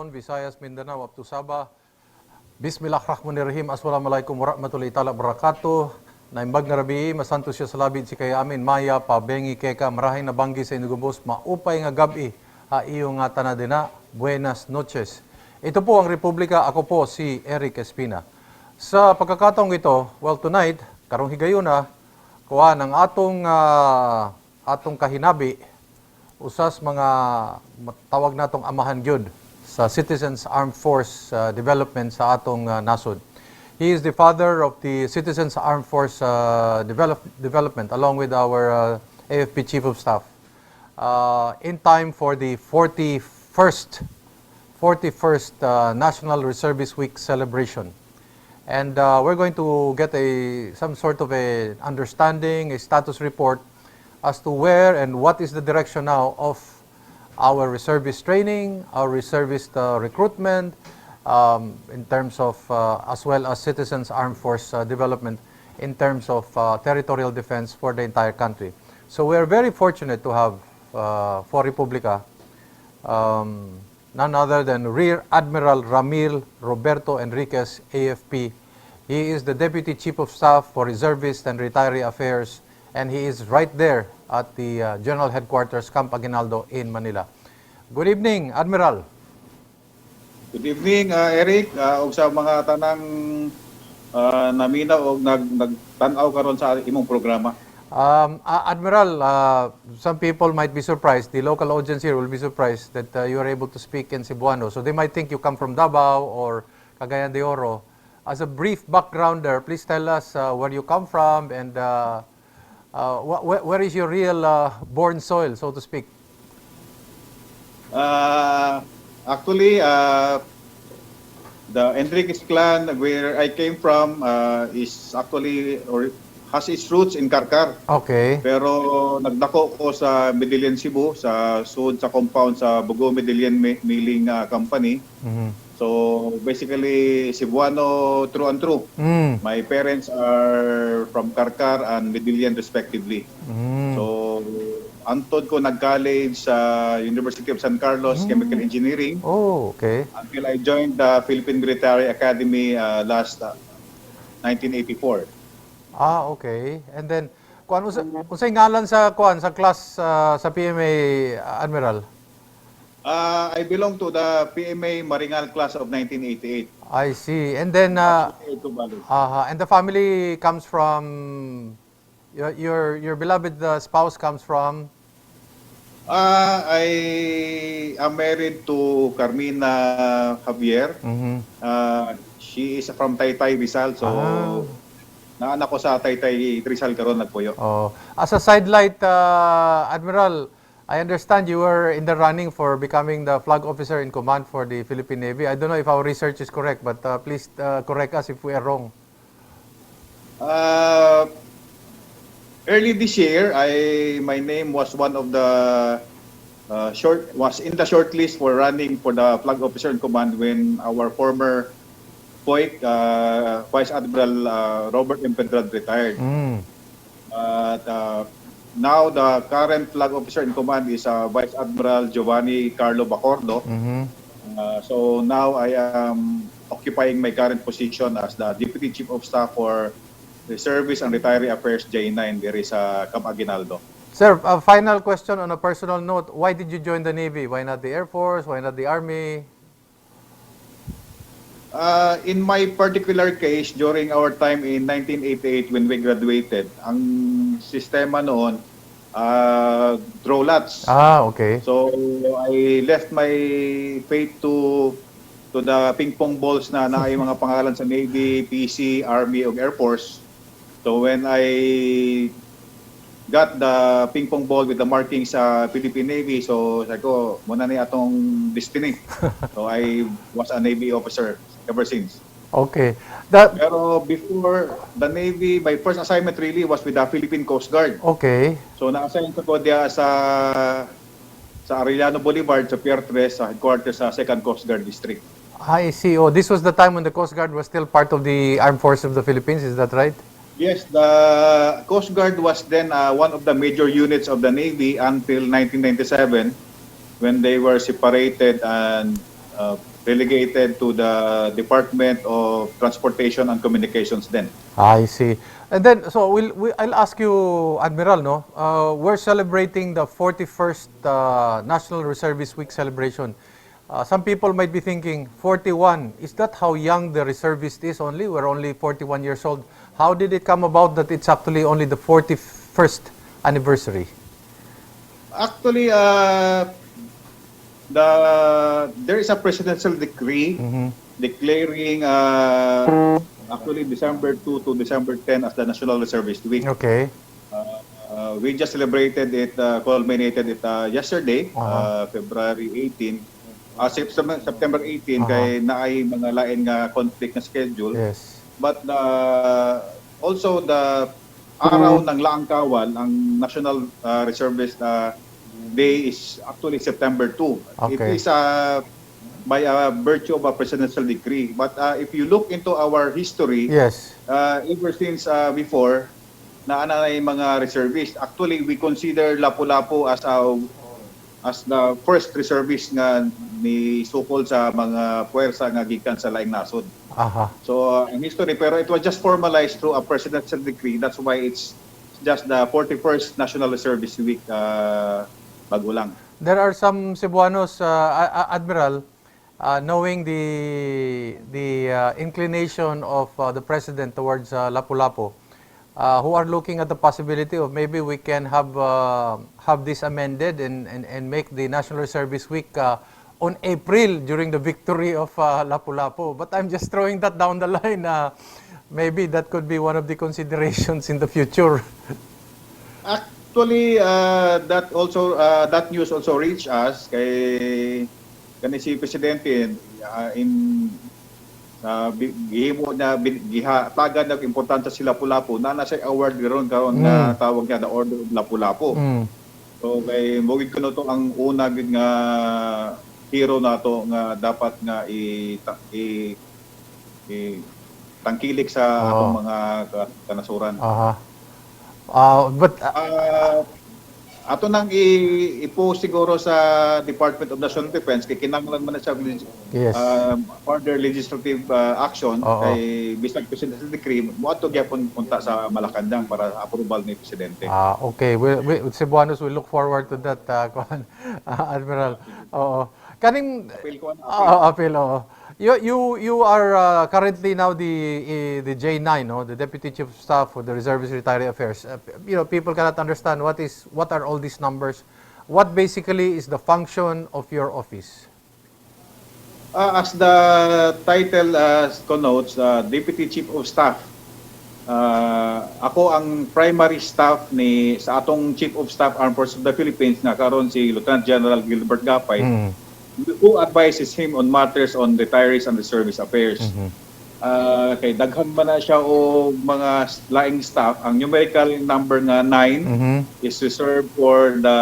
Luzon, Visayas, Mindanao, up to Sabah. Bismillahirrahmanirrahim. Assalamualaikum warahmatullahi ta'ala barakatuh. Naimbag na rabi, masanto siya sa labid si kaya amin, Maya, pabengi keka, marahing nabanggi sa inugubos, maupay nga gabi, iyo nga tanadina, buenas noches. Ito po ang Republika, ako po si Erik Espina. Sa pagkakataong ito, well tonight, karong higayuna, kuha ng atong kahinabi, usas mga tawag natong amahan gyud sa Citizens Armed Force Development sa atong nasod. He is the father of the Citizens Armed Force Development along with our AFP Chief of Staff in time for the 41st National Reservist Week celebration. And we're going to get some sort of a understanding, a status report as to where and what is the direction now of our reservist training, our reservist recruitment, in terms of, as well as Citizens Armed Force Development in terms of territorial defense for the entire country. So we are very fortunate to have for REPUBLIKA none other than Rear Admiral Ramil Roberto Enriquez, AFP. He is the Deputy Chief of Staff for Reservist and Retiree Affairs, and he is right there at the General Headquarters, Camp Aguinaldo in Manila. Good evening, Admiral. Good evening, Erik. Og sa mga tanang namina o nagtanaw karon sa imong programa. Admiral, some people might be surprised. The local audience here will be surprised that you are able to speak in Cebuano. So they might think you come from Davao or Cagayan de Oro. As a brief backgrounder, please tell us where you come from and where is your real born soil, so to speak? Actually, the Enriquez clan where I came from is actually or has its roots in Karkar. Okay. Pero nagdako ko sa Medellin, Cebu, sa sud sa compound sa Bugo Medellin Milling Company. Mm-hmm. So basically Cebuano through and through. Mm. My parents are from Karkar and Medellin respectively. Mm. So antod ko nag-college sa University of San Carlos Chemical Engineering. Oh, okay. Until I joined the Philippine Military Academy last 1984. Ah, okay. And then kung unsay ngalan sa class sa PMA, Admiral? I belong to the PMA Maringal class of 1988. I see. And then and the family comes from your beloved spouse comes from? I am married to Carmina Javier. Mm-hmm. She is from Taytay, Rizal. So naanak ko sa Taytay, Rizal karon nagpuyo. Oh, as a sidelight, Admiral, I understand you were in the running for becoming the flag officer in command for the Philippine Navy. I don't know if our research is correct, but please correct us if we are wrong. Early this year, my name was one of the was in the short list for running for the flag officer in command when our former FOIC, Vice Admiral Robert Enriquez retired. Mm. Now the current flag officer in command is Vice Admiral Giovanni Carlo Bacordo. Mm-hmm. So now I am occupying my current position as the Deputy Chief of Staff for Reservist and Retiree Affairs J9 there is Camp Aguinaldo. Sir, a final question on a personal note. Why did you join the Navy? Why not the Air Force? Why not the Army? In my particular case, during our time in 1988 when we graduated, ang sistema noon, draw lots. Ah, okay. So I left my fate to the ping pong balls na naay mga pangalan sa Navy, PC, Army, o Air Force. So when I got the ping pong ball with the markings sa Philippine Navy, so sabi ko, muna na atong destiny. So I was a Navy officer ever since. Okay. Pero before the Navy, my first assignment really was with the Philippine Coast Guard. Okay. So na-assign ko diya sa Arellano Boulevard, sa Pier 3, sa headquarters sa 2nd Coast Guard District. I see. Oh, this was the time when the Coast Guard was still part of the Armed Forces of the Philippines, is that right? Yes, the Coast Guard was then one of the major units of the Navy until 1997 when they were separated and relegated to the Department of Transportation and Communications then. I see. And then, so I'll ask you, Admiral, no? We're celebrating the 41st National Reservist Week celebration. Some people might be thinking, 41, is that how young the reservist is only? We're only 41 years old. How did it come about that it's actually only the 41st anniversary? Actually, there is a presidential decree declaring actually December 2 to December 10 as the National Reservist Week. Okay. We just celebrated it, culminated it yesterday, February 18. September 18 kay naay mga lain nga conflict na schedule. Yes. But also the araw ng Laang Kawal, ang National Reservist Day is actually September 2. Okay. It is by virtue of a presidential decree. But if you look into our history, Yes. Ever since before, na mga reservists, actually we consider Lapu-Lapu as the first reservist nga ni sukol sa mga puwersa nga gikan sa laing nasod. So in history, pero it was just formalized through a presidential decree. That's why it's just the 41st National Reservist Week bago lang. There are some Cebuanos, Admiral, knowing the inclination of the President towards Lapu-Lapu, who are looking at the possibility of maybe we can have this amended and make the National Reservist Week on April during the victory of Lapu-Lapu. But I'm just throwing that down the line. Maybe that could be one of the considerations in the future. Actually, that news also reached us kay si Presidente gihimo na tagad na importante si Lapu-Lapu na nasa award karon nga tawag niya the Order of Lapu-Lapu. So kay mugid kuno to ang una gid nga hero nato nga dapat nga tangkilik sa atong mga kanasuran. But ato nang i-post siguro sa Department of National Defense kay kinahanglan man na siya further legislative action kay bisag presidential decree mo ato gyapon punta sa Malacanang para approval ni presidente. Okay, we Cebuanos will look forward to that, Admiral. Oo. Kaning appeal. You are currently now the J9, no, the Deputy Chief of Staff for the Reservist Retiree Affairs. People cannot understand what are all these numbers. What basically is the function of your office? As the title connotes, Deputy Chief of Staff. Ako ang primary staff sa atong Chief of Staff Armed Forces of the Philippines na karon si Lieutenant General Gilbert Gapay. Who advises him on matters on retirees and reservist affairs. Kay daghan man na siya o mga laing staff. Ang numerical number nga 9 is reserved for the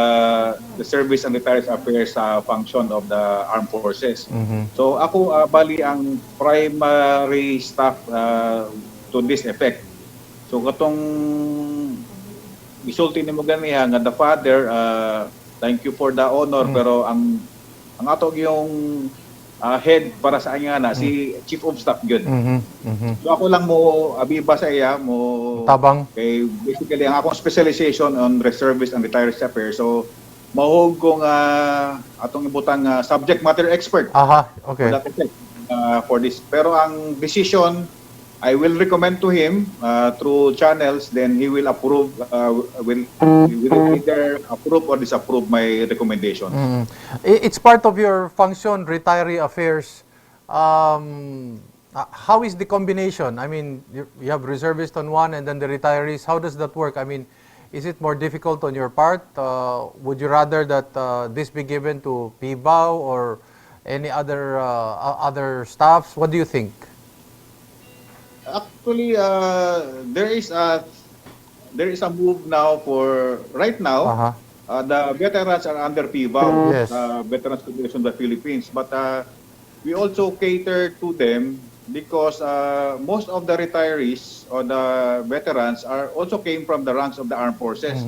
service and retirees affairs function of the armed forces. So ako bali ang primary staff to this effect. So katong isulti nimo ganiha nga the father, thank you for the honor, pero ang ato yung head para sa anya na si Chief of Staff gyud. So ako lang mo abiba sa iya mo tabang kay basically ang akong specialization on reservist and retirees affairs. So mahog kong atong ibutang subject matter expert. Okay. For this. Pero ang decision I will recommend to him through channels, then he will approve, will either approve or disapprove my recommendation. It's part of your function, retiree affairs. How is the combination? I mean, you have reservists on one and then the retirees. How does that work? I mean, is it more difficult on your part? Would you rather that this be given to PBAW or any other staffs? What do you think? Actually, there is a move now for right now. The veterans are under PBAW, Yes. Veterans Federation of the Philippines, but we also cater to them because most of the retirees or the veterans are also came from the ranks of the armed forces.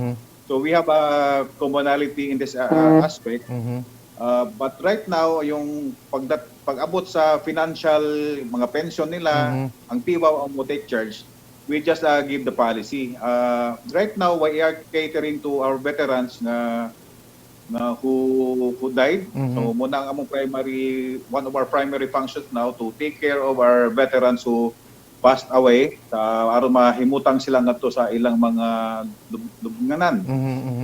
So we have a commonality in this aspect. But right now, yung pag-abot sa financial, mga pension nila, ang tibaw ang mo take charge, we just give the policy. Right now, we are catering to our veterans na who died. So muna ang among one of our primary functions now to take care of our veterans who passed away aron mahimutang sila ngadto sa ilang mga lubnganan.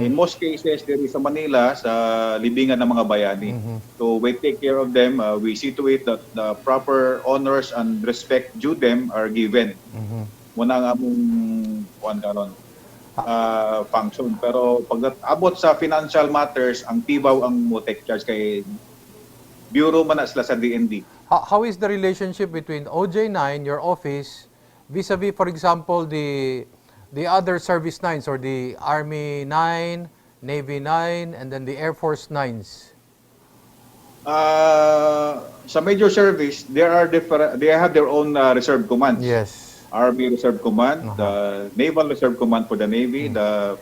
In most cases diri sa Manila sa libingan ng mga bayani. So we take care of them. We see to it that the proper honors and respect due them are given. Muna ang among function. Pero pag abot sa financial matters, ang tibaw ang mo take charge kay bureau man na sila sa DND. How is the relationship between OJ9, your office, vis-a-vis, for example, the other service 9s or the Army 9, Navy 9, and then the Air Force 9s? Sa major service, they have their own reserve commands. Yes. Army Reserve Command, the Naval Reserve Command for the Navy, the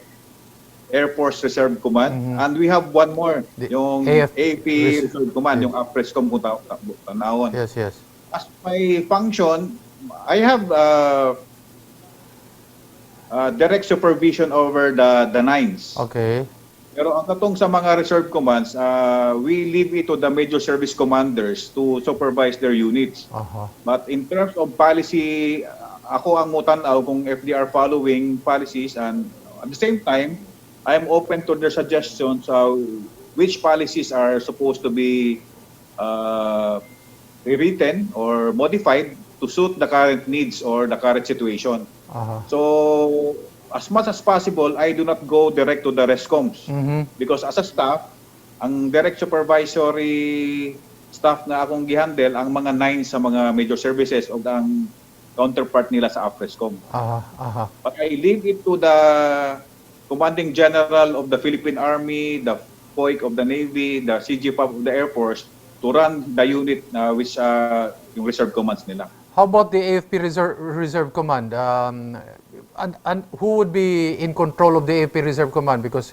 Air Force Reserve Command, and we have one more, yung AFP Reserve Command, yung AFRESCOM kung tanawon. Yes, yes. As my function, I have direct supervision over the 9s. Okay. Pero ang katong sa mga reserve commands, we leave it to the major service commanders to supervise their units. But in terms of policy, ako ang mutanaw kung if they are following policies, and at the same time, I am open to their suggestions which policies are supposed to be rewritten or modified to suit the current needs or the current situation. So, as much as possible, I do not go direct to the RESCOMs because as a staff, ang direct supervisory staff na akong gihandle ang mga 9 sa mga major services o ang counterpart nila sa AFRESCOM. But I leave it to the Commanding General of the Philippine Army, the POIC of the Navy, the CGPAP of the Air Force to run the unit which yung reserve commands nila. How about the AFP Reserve Command? And who would be in control of the AFP Reserve Command? Because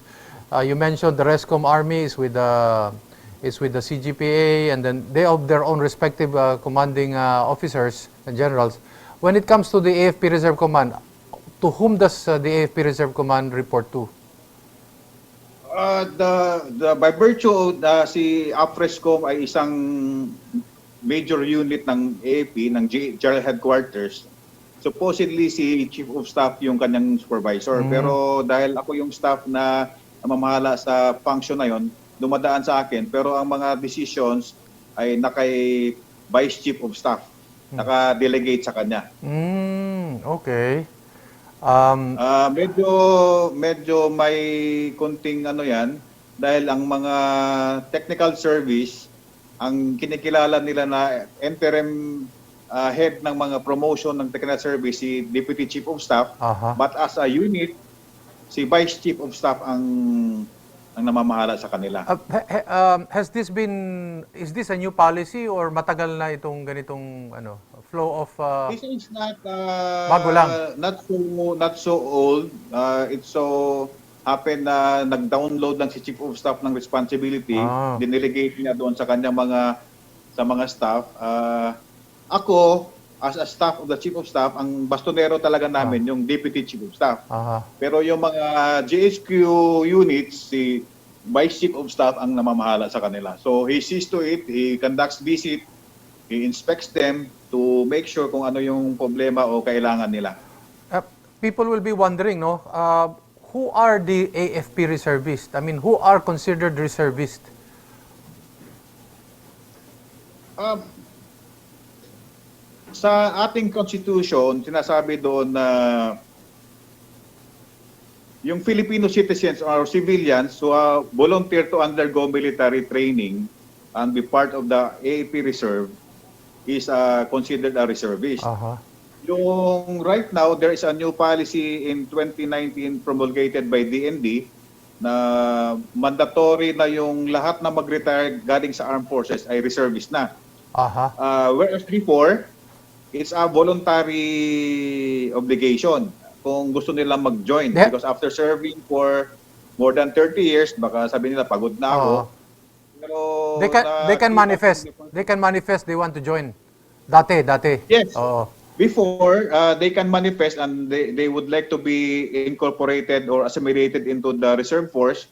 you mentioned the RESCOM Army is with the CGPA, and then they have their own respective commanding officers and generals. When it comes to the AFP Reserve Command, to whom does the AFP Reserve Command report to? By virtue, si AFRESCOM ay isang major unit ng AFP, ng General Headquarters. Supposedly, si Chief of Staff yung kanyang supervisor. Pero dahil ako yung staff na namamahala sa function na yon, dumadaan sa akin. Pero ang mga decisions ay nakay Vice Chief of Staff. Naka-delegate sa kanya. Okay. Medyo may kunting yan dahil ang mga technical service ang kinikilala nila na interim head ng mga promotion ng technical service si Deputy Chief of Staff, but as a unit si Vice Chief of Staff ang namamahala sa kanila. Is this a new policy or matagal na itong ganitong flow of This is not bago lang. Not so old. It so happened na nag-download lang si Chief of Staff ng responsibility, dinelegate niya doon sa kanyang mga staff. Ako as a staff of the Chief of Staff, ang bastonero talaga namin yung Deputy Chief of Staff. Pero yung mga GHQ units, si Vice Chief of Staff ang namamahala sa kanila. So he sees to it, he conducts visit, he inspects them to make sure kung ano yung problema o kailangan nila. People will be wondering, no? Who are the AFP reservists? I mean, who are considered reservists? Sa ating constitution, sinasabi doon na yung Filipino citizens or civilians who volunteer to undergo military training and be part of the AFP Reserve is considered a reservist. Yung right now, there is a new policy in 2019 promulgated by DND na mandatory na yung lahat na mag-retire galing sa armed forces ay reservist na. Whereas before, it's a voluntary obligation kung gusto nilang mag-join. Because after serving for more than 30 years, baka sabi nila, pagod na ako, Pero They can manifest. They can manifest they want to join. Dati. yes, Oo. before they can manifest and they would like to be incorporated or assimilated into the reserve force.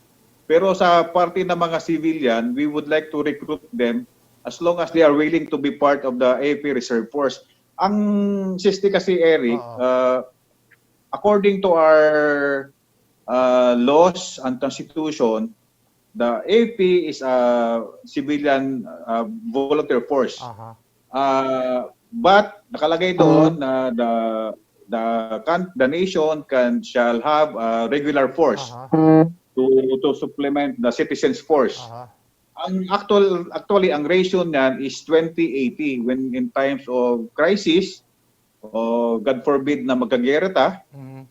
Pero sa parte ng mga civilian, we would like to recruit them as long as they are willing to be part of the AFP reserve force. Ang siste kasi, Eric, Oo. according to our laws and constitution, the AFP is a civilian volunteer force. Aha. But nakalagay doon na the nation shall have a regular force Aha. to supplement the citizens force. Aha. Ang actually ang ratio niyan is 20-80 when in times of crisis o God forbid na magkagera ta, Mhm.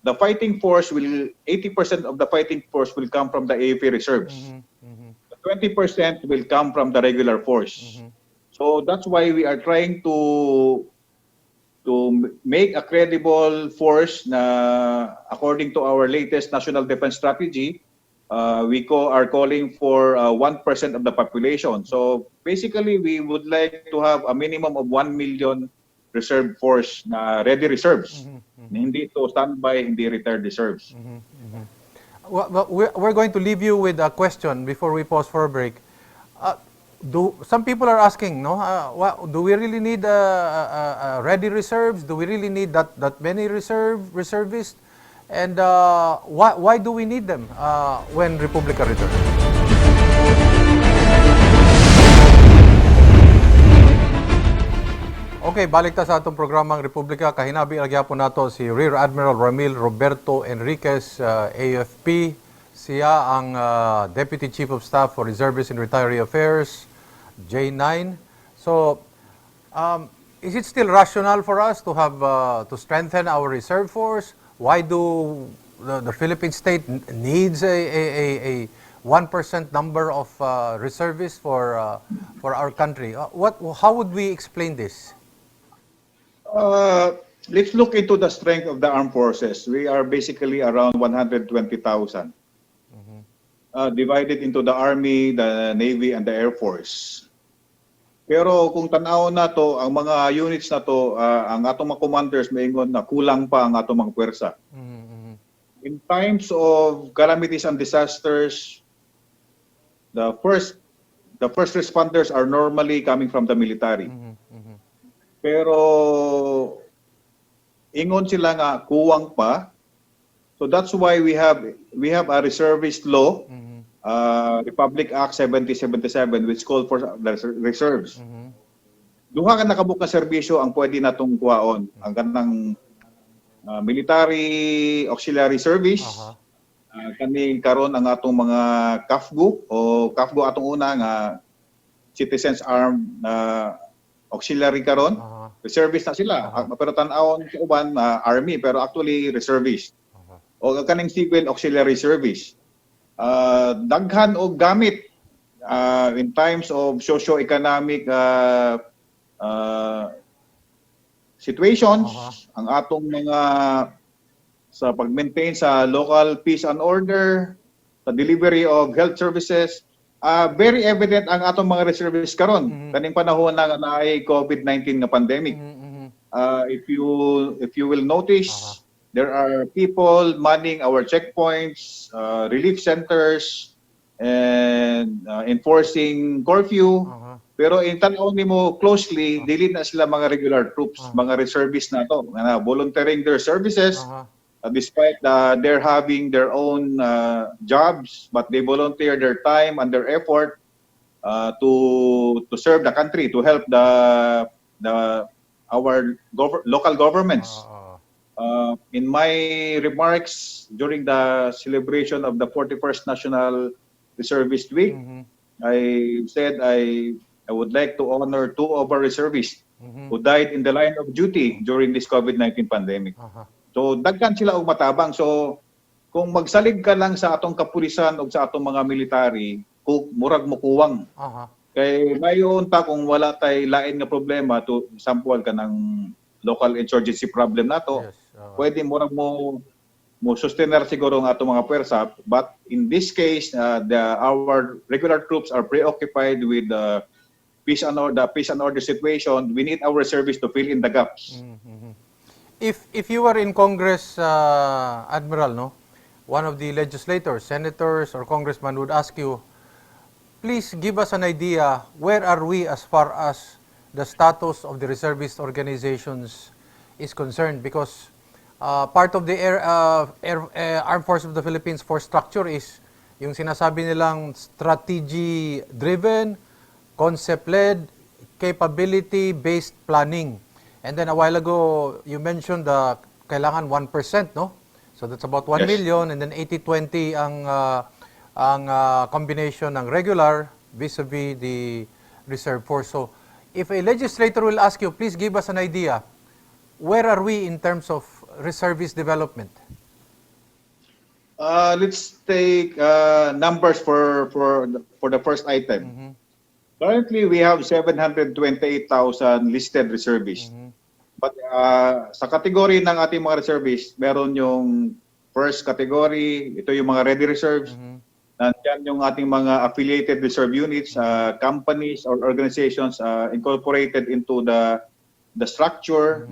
the fighting force will 80% of the fighting force will come from the AFP reserves. Mhm. Mhm. 20% will come from the regular force. Mhm. So that's why we are trying to make a credible force na according to our latest national defense strategy, are calling for 1% of the population. So basically, we would like to have a minimum of 1 million reserve force na ready reserves. Mhm. Mhm. Hindi to standby, hindi retired reserves. Mhm. Mhm. Well, we're going to leave you with a question before we pause for a break. Some people are asking, no? Do we really need ready reserves? Do we really need that many reservists? And why do we need them when Republika returns? Okay, balik ta sa atong programang Republika. Kahinabi agya po nato si Rear Admiral Ramil Roberto Enriquez, AFP. Siya ang Deputy Chief of Staff for Reservist and Retiree Affairs, J9. So, is it still rational for us to have to strengthen our reserve force? Why do the Philippine state needs a 1% number of reservists for our country? How would we explain this? Let's look into the strength of the armed forces. We are basically around 120,000. Divided into the Army, the Navy, and the Air Force. Pero kung tanaw na to, ang mga units na to, ang atong mga commanders maingon na kulang pa ang atong mga puwersa. Mm-hmm. In times of calamities and disasters, the first responders are normally coming from the military. Mm-hmm. Pero ingon sila nga kuwang pa. So that's why we have a reservist law, Republic Act 7077, which called for the reserves. Duha ka nakabuk na serbisyo ang pwede natong kuhaon. Ang kanang military auxiliary service, kani karon ang atong mga CAFGO o CAFGO atong una nga Citizens Armed Auxiliary karon. Reservist na sila. Pero tan-awon sa uban Army pero actually reservist. O kaning civil auxiliary service. Daghan og gamit in times of socio-economic situations, ang atong mga sa pag-maintain sa local peace and order, sa delivery of health services, very evident ang atong mga reservists karon kaning panahon na ay COVID-19 nga pandemic. If you will notice, there are people manning our checkpoints, relief centers, and enforcing curfew. Pero in tanaw nimo closely, dili na sila mga regular troops, mga reservists na to, na volunteering their services, despite they're having their own jobs, but they volunteer their time and their effort to serve the country, to help our local governments. In my remarks during the celebration of the 41st National Reservist Week, I said I would like to honor 2 of our reservists who died in the line of duty during this COVID-19 pandemic. So daghan sila og matabang. So kung magsalig ka lang sa atong kapulisan o sa atong mga military, murag mo kuwang. Kay mayon ta kung wala tay lain nga problema, to example ka ng local insurgency problem nato, pwede mo mo sustainer siguro ang atong mga pwersa, but in this case our regular troops are preoccupied with the peace and order situation. We need our reservists to fill in the gaps. If you were in Congress, Admiral, no, one of the legislators, senators, or congressman would ask you, please give us an idea, where are we as far as the status of the reservist organizations is concerned? Because part of the Armed Forces of the Philippines force structure is yung sinasabi nilang strategy-driven, concept-led, capability-based planning. And then a while ago, you mentioned kailangan 1%, no? So that's about 1 Yes. million, and then 80-20 ang combination ng regular vis-a-vis the reserve force. So if a legislator will ask you, please give us an idea, where are we in terms of reservist development? Let's take numbers for the first item. Currently, we have 728,000 listed reservists. But sa category ng ating mga reservists, meron yung first category, ito yung mga ready reserves. Nandiyan yung ating mga affiliated reserve units, companies or organizations incorporated into the structure.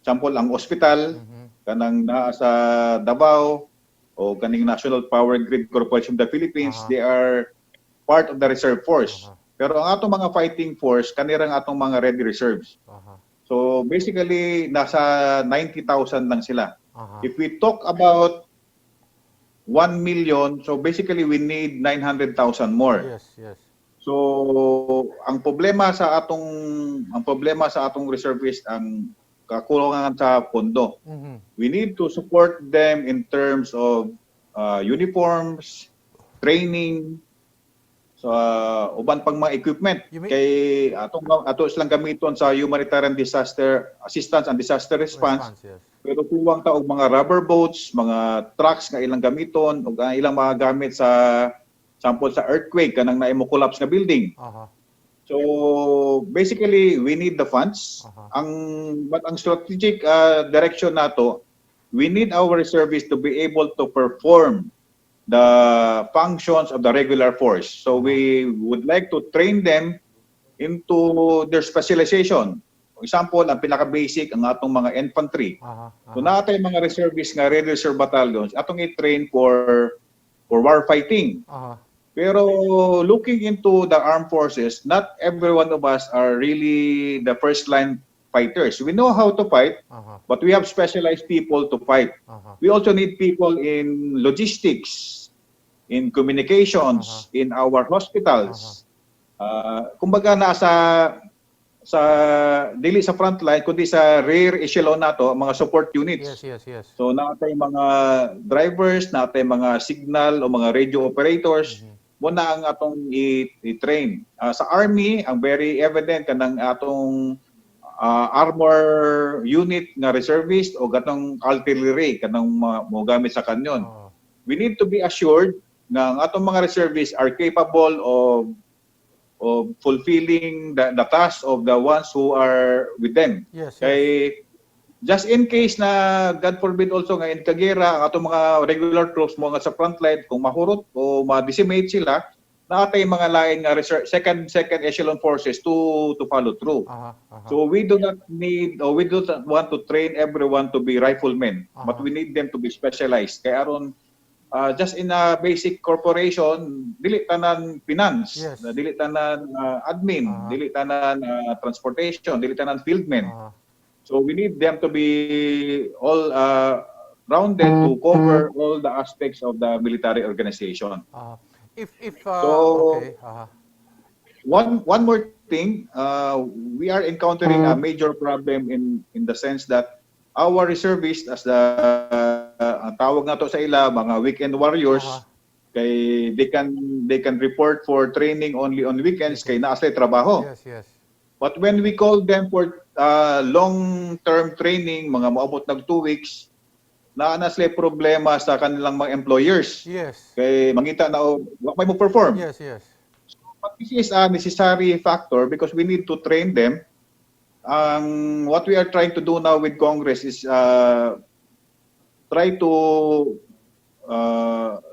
Example, ang hospital, kanang naa sa Davao, o kaning National Power Grid Corporation of the Philippines, they are part of the reserve force. Pero ang atong mga fighting force, kanirang atong mga ready reserves. So basically, nasa 90,000 lang sila. If we talk about 1 million, so basically we need 900,000 more. Yes. So ang problema sa atong reservist ang kakulangan sa pondo. We need to support them in terms of uniforms, training, so uban pang mga equipment kay ato silang gamiton sa humanitarian disaster assistance and disaster response. Yes. Pero kuwang ta og mga rubber boats, mga trucks nga ilang gamiton ug ilang mga gamit sa sample sa earthquake kanang naimo collapse nga building. So basically we need the funds. But ang strategic direction nato, we need our reservists to be able to perform the functions of the regular force. So we would like to train them into their specialization. For example, ang pinaka-basic ang atong mga infantry. So natay mga reservists nga ready reserve battalions atong i-train for war fighting. Pero looking into the armed forces, not every one of us are really the first line fighters. We know how to fight, but we have specialized people to fight. We also need people in logistics, in communications, in our hospitals. Kumbaga sa dili sa front line kundi sa rear echelon nato mga support units. Yes. So natay mga drivers, natay mga signal o mga radio operators. Muna ang atong i-train. Sa Army, ang very evident kanang atong armor unit nga reservist o gatong artillery kanang mo gamit sa kanyon. We need to be assured na ang atong mga reservists are capable of fulfilling the task of the ones who are with them. Yes. Just in case na, God forbid also nga in kagera, ang atong mga regular troops mo nga sa frontline, kung mahurot o ma-decimate sila, naatay mga lain nga second echelon forces to follow through. So we do not need or we do not want to train everyone to be riflemen, but we need them to be specialized. Kaya aron just in a basic corporation, dili tanan finance, dili tanan admin, dili tanan transportation, dili tanan fieldmen. So we need them to be all rounded to cover all the aspects of the military organization. One more thing, we are encountering a major problem in the sense that our reservists, as ang tawag nato sa ila mga weekend warriors, kay they can report for training only on weekends kay naa sila trabaho. Yes. But when we call them for long-term training, mga maabot nag 2 weeks, na sila problema sa kanilang mga employers. Yes. Kay mangita na may mo perform. Yes. So, but this is a necessary factor because we need to train them. What we are trying to do now with Congress is try to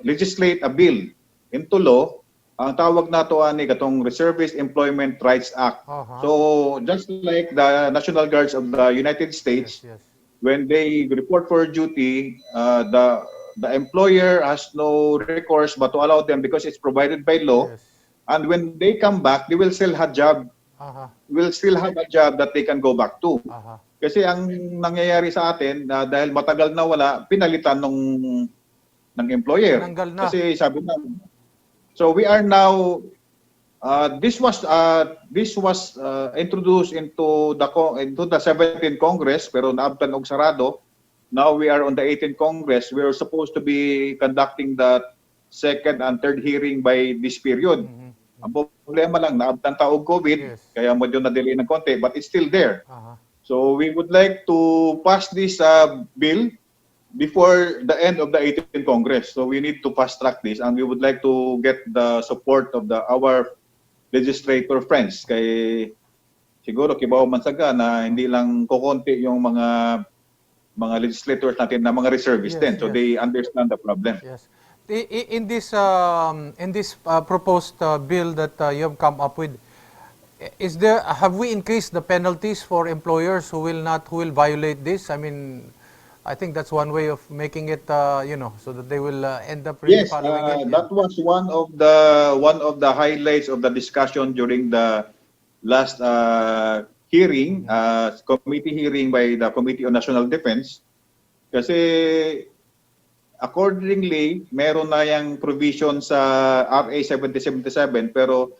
legislate a bill into law. Ang tawag na to ani katong Reservist Employment Rights Act. So just like the National Guards of the United States, Yes, yes. when they report for duty, the employer has no recourse but to allow them because it's provided by law. Yes. And when they come back, they will still have a job that they can go back to. Kasi ang nangyayari sa atin, dahil matagal na wala, pinalitan ng employer. Tinanggal na. Kasi sabi na, so we are now, this was introduced into the 17th Congress, pero naabtan og sarado. Now we are on the 18th Congress. We are supposed to be conducting the second and third hearing by this period. Ang problema lang, naabtan taog COVID, kaya medyo na-delay ng konti, but it's still there. So we would like to pass this bill before the end of the 18th Congress. So we need to fast track this, and we would like to get the support of our legislator friends. Kay siguro kibaw man saga na hindi lang kukonti yung mga legislators natin na mga reservists din. So they understand the problem. Yes. In this proposed bill that you have come up with, have we increased the penalties for employers who will violate this? I mean, I think that's one way of making it, so that they will end up really following it. That was one of the highlights of the discussion during the last hearing, committee hearing by the Committee on National Defense. Kasi accordingly, meron na yung provision sa RA 7077, pero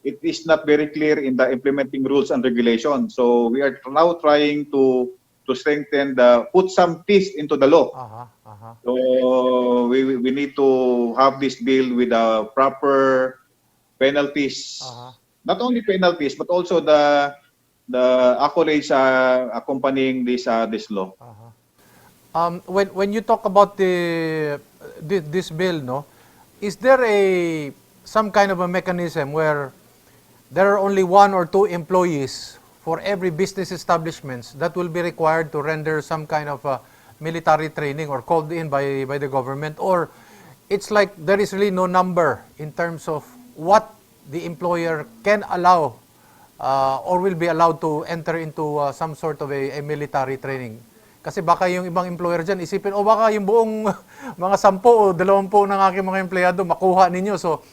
it is not very clear in the implementing rules and regulations. So we are now trying to strengthen put some teeth into the law. So we need to have this bill with the proper penalties. Not only penalties, but also the accolades accompanying this law. When you talk about this bill, no, is there some kind of a mechanism where there are only 1 or 2 employees for every business establishments that will be required to render some kind of military training or called in by the government? Or it's like there is really no number in terms of what the employer can allow or will be allowed to enter into some sort of a military training? Kasi baka yung ibang employer dyan isipin, baka yung buong mga 10 o 20 ng aking mga empleyado makuha ninyo. So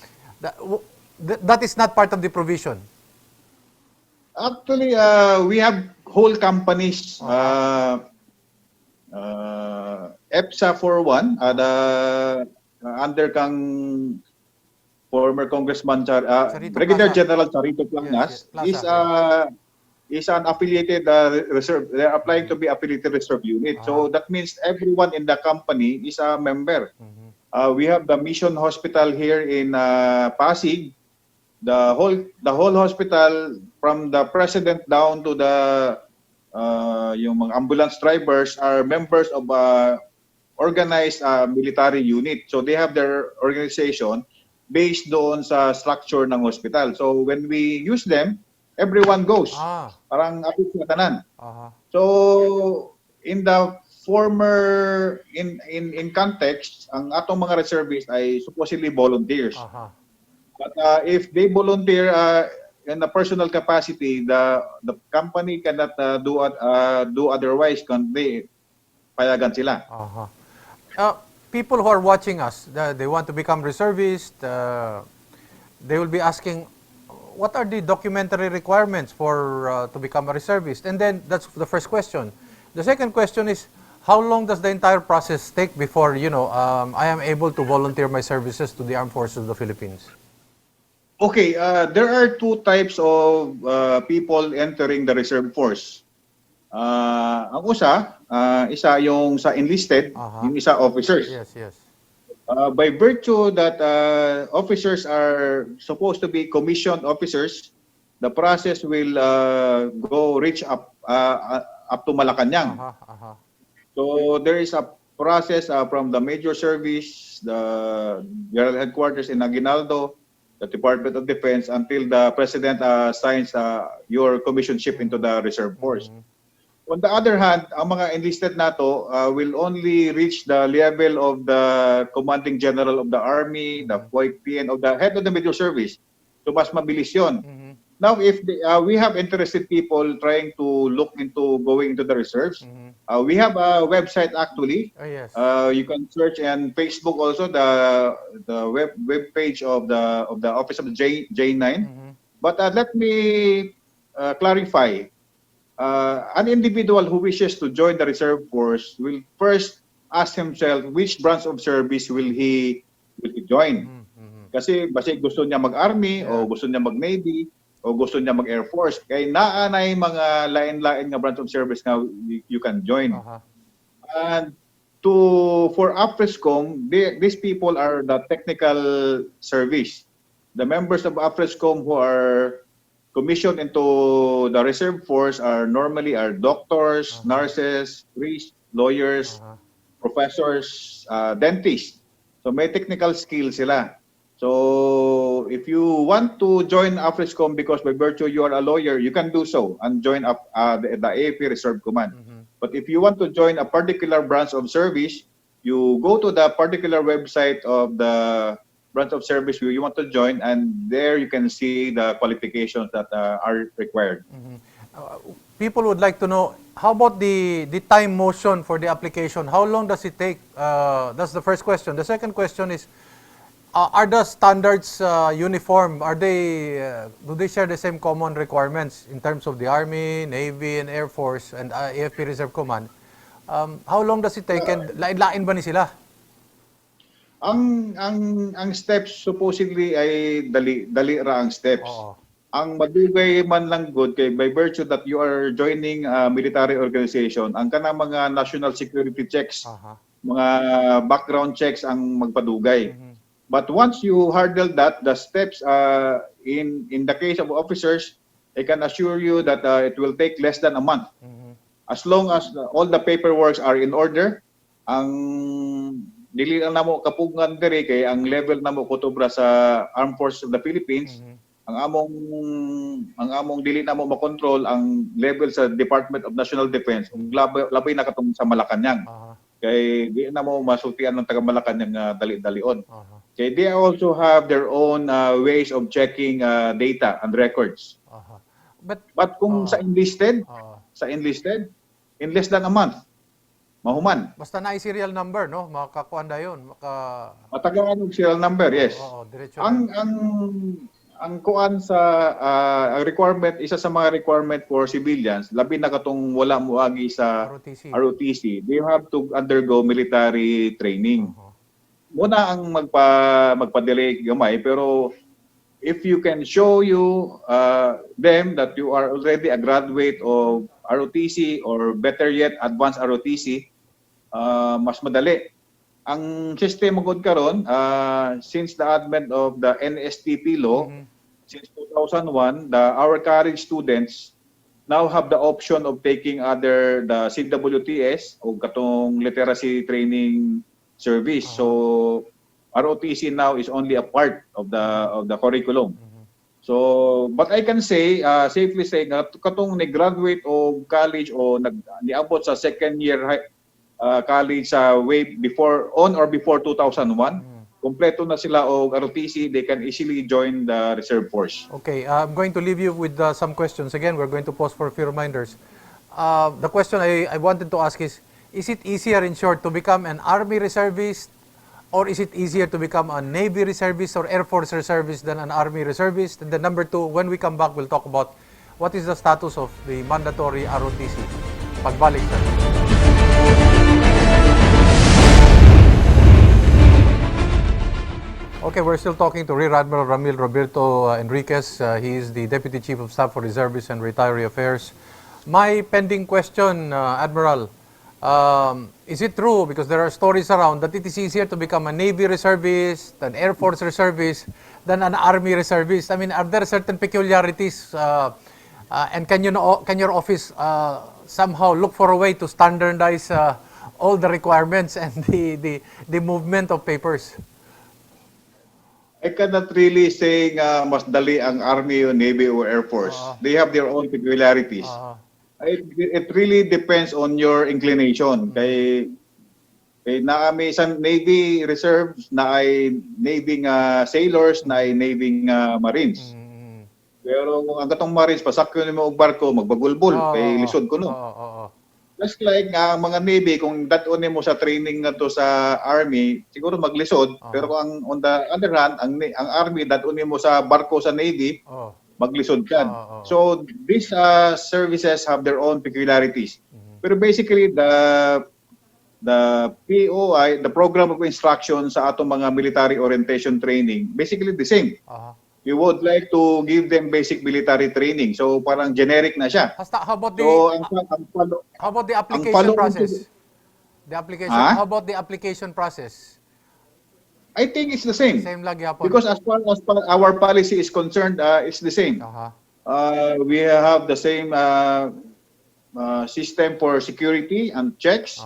that is not part of the provision. Actually, we have whole companies, EPSA for one, under kang former Congressman Brigadier General Charito Planas, is an affiliated reserve. They're applying to be affiliated reserve unit. So that means everyone in the company is a member. We have the Mission Hospital here in Pasig. The whole hospital, from the president down to the yung mga ambulance drivers, are members of organized military unit. So they have their organization based doon sa structure ng hospital. So when we use them, everyone goes. Parang apit sa tanan. So in the former in context, ang atong mga reservists ay supposedly volunteers. But if they volunteer in a personal capacity, the company cannot do otherwise kundi payagan sila. People who are watching us, they want to become reservists, they will be asking, what are the documentary requirements for to become a reservist? And then that's the first question. The second question is, how long does the entire process take before I am able to volunteer my services to the Armed Forces of the Philippines? Okay, there are 2 types of people entering the reserve force. Ang isa yung sa enlisted, yung isa officers. Yes. By virtue that officers are supposed to be commissioned officers, the process will reach up to Malacanang. So there is a process from the major service, the general headquarters in Aguinaldo, the Department of Defense, until the President signs your commissionship into the reserve force. On the other hand, ang mga enlisted nato will only reach the level of the commanding general of the army, the PN of the head of the medical service. So mas mabilis yon. Now, if we have interested people trying to look into going into the reserves, we have a website actually. Oh, yes. You can search and Facebook also the web page of the office of the J9. But let me clarify. An individual who wishes to join the reserve force will first ask himself which branch of service will he join. Kasi basi gusto niya mag-army o gusto niya mag-navy o gusto niya mag-air force. Kaya naanay mga lain-lain nga branch of service nga you can join. And for AFRESCOM, these people are the technical service. The members of AFRESCOM who are commissioned into the reserve force are normally doctors, nurses, priests, lawyers, professors, dentists. So may technical skills sila. So if you want to join AFRESCOM because by virtue you are a lawyer, you can do so and join the AFP Reserve Command. But if you want to join a particular branch of service, you go to the particular website of the branch of service you want to join, and there you can see the qualifications that are required. People would like to know, how about the time motion for the application? How long does it take? That's the first question. The second question is, are the standards uniform? Are they do they share the same common requirements in terms of the Army, Navy, and Air Force and AFP Reserve Command? How long does it take? And lain-lain ba ni sila? Ang steps supposedly ay dali ra ang steps. Oo. Ang madugay man lang good kay by virtue that you are joining a military organization, ang kanang mga national security checks, mga background checks ang magpadugay. But once you hurdle that, the steps in the case of officers, I can assure you that it will take less than a month. As long as all the paperwork are in order, ang dili lang namo kapugngan diri kay ang level namo kutubra sa Armed Forces of the Philippines. Ang among dili namo makontrol ang level sa Department of National Defense ug labay na katong sa Malacañang. Kay di na mo masultian ng taga Malacañang dali-dalion. Kay they also have their own ways of checking data and records. But kung sa enlisted, in less than a month, mahuman. Basta na serial number, no? Makakuanda yun. Matagaan og serial number, yes. Diretso ang kuan sa requirement, isa sa mga requirement for civilians, labi na katong wala moagi sa ROTC, they have to undergo military training. Muna ang magpa-delay gamay, pero if you can show them that you are already a graduate of ROTC or better yet advanced ROTC, mas madali. Ang sistema gud karon since the advent of the NSTP law since 2001, our college students now have the option of taking the CWTS o katong literacy training service. So ROTC now is only a part of the curriculum. So, but I can say, safely say, katong ni-graduate o college o niabot sa second year college way on or before 2001, kompleto na sila o ROTC, they can easily join the reserve force. Okay, I'm going to leave you with some questions. Again, we're going to pause for a few reminders. The question I wanted to ask is it easier in short to become an Army reservist, or is it easier to become a Navy reservist or Air Force reservist than an Army reservist? And then number two, when we come back, we'll talk about what is the status of the mandatory ROTC. Pagbalik, sir. Okay, we're still talking to Rear Admiral Ramil Roberto Enriquez. He is the Deputy Chief of Staff for Reservist and Retiree Affairs. My pending question, Admiral, is it true, because there are stories around, that it is easier to become a Navy reservist, an Air Force reservist, than an Army reservist? I mean, are there certain peculiarities, and can your office somehow look for a way to standardize all the requirements and the movement of papers? I cannot really say mas dali ang Army o Navy o Air Force. They have their own peculiarities. It really depends on your inclination. Kay na may isang Navy Reserves na ay Navy nga sailors na ay Navy nga Marines. Mm. Pero kung ang katong Marines pasakyo nimo og barko magbagulbol kay lisod ko no. Oo. Just like nga mga Navy kung dat-on nimo sa training nga to sa Army siguro maglisod pero kung on the other hand ang Army dat-on nimo sa barko sa Navy maglisod ka. So these services have their own peculiarities. Pero basically the POI, the program of instruction sa atong mga military orientation training, basically the same. We would like to give them basic military training. So parang generic na siya. How about the how about the application process? The application. How about the application process? I think it's the same. Same lagi hapon. Because as far as our policy is concerned, it's the same. We have the same system for security and checks.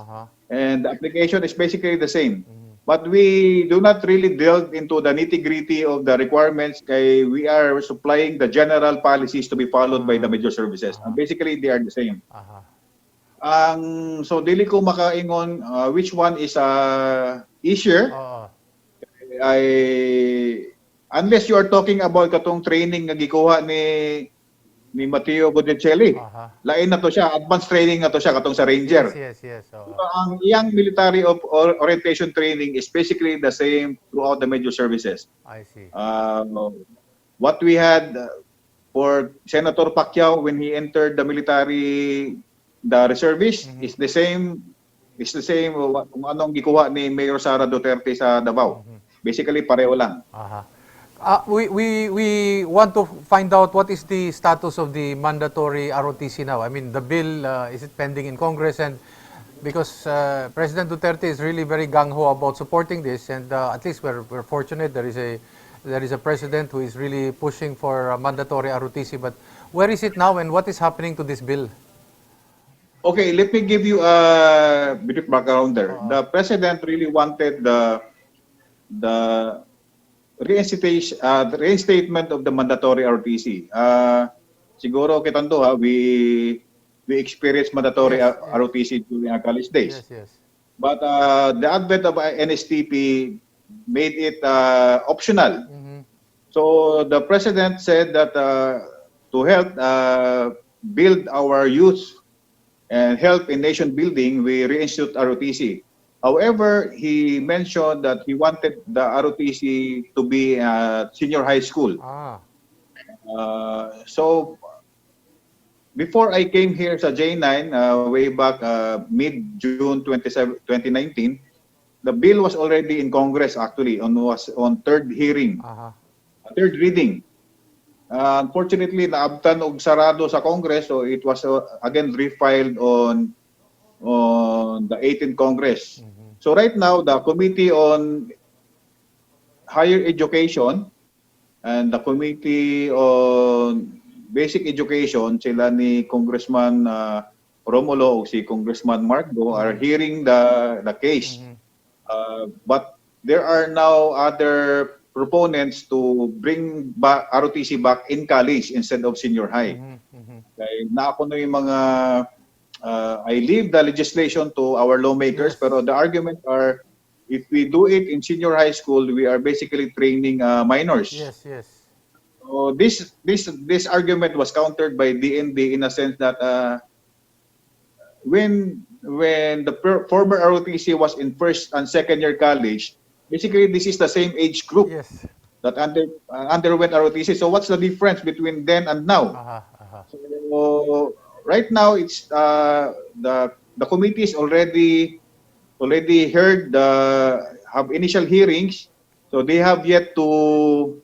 And the application is basically the same. But we do not really delve into the nitty-gritty of the requirements. Kay we are supplying the general policies to be followed by the major services. Basically, they are the same. So, dili ko makaingon which one is easier. Unless you are talking about katong training nga gikuha ni Matteo Bonicelli. Lain na to siya, advanced training na to siya katong sa Ranger. Yes. Ang iyang military orientation training is basically the same throughout the major services. I see. What we had for Senator Pacquiao when he entered the military, the reservist, is the same. It's the same kung anong gikuha ni Mayor Sara Duterte sa Davao. Basically pareho lang. We want to find out what is the status of the mandatory ROTC now. I mean, the bill, is it pending in Congress? And because President Duterte is really very gung-ho about supporting this, and at least we're fortunate there is a president who is really pushing for mandatory ROTC. But where is it now, and what is happening to this bill? Okay, let me give you a brief background there. The president really wanted the reinstatement of the mandatory ROTC. Siguro kitando we experienced mandatory ROTC during our college days. Yes. But the advent of NSTP made it optional. So the president said that to help build our youth and help in nation building, we reinstitute ROTC. However, he mentioned that he wanted the ROTC to be senior high school. So, before I came here sa J9, way back mid-June 2019, the bill was already in Congress actually, was on third hearing, third reading. Unfortunately, naabtan og sarado sa Congress, so it was again refiled on the 18th Congress. So right now, the Committee on Higher Education and the Committee on Basic Education, sila ni Congressman Romulo o si Congressman Marco are hearing the case. But there are now other proponents to bring back ROTC back in college instead of senior high. Kaya naako na yung mga I leave the legislation to our lawmakers, pero the argument are if we do it in senior high school, we are basically training minors. Yes. So this argument was countered by DND in a sense that when the former ROTC was in first and second year college, basically this is the same age group that underwent ROTC. So what's the difference between then and now? So right now, it's the committee is already heard have initial hearings, so they have yet to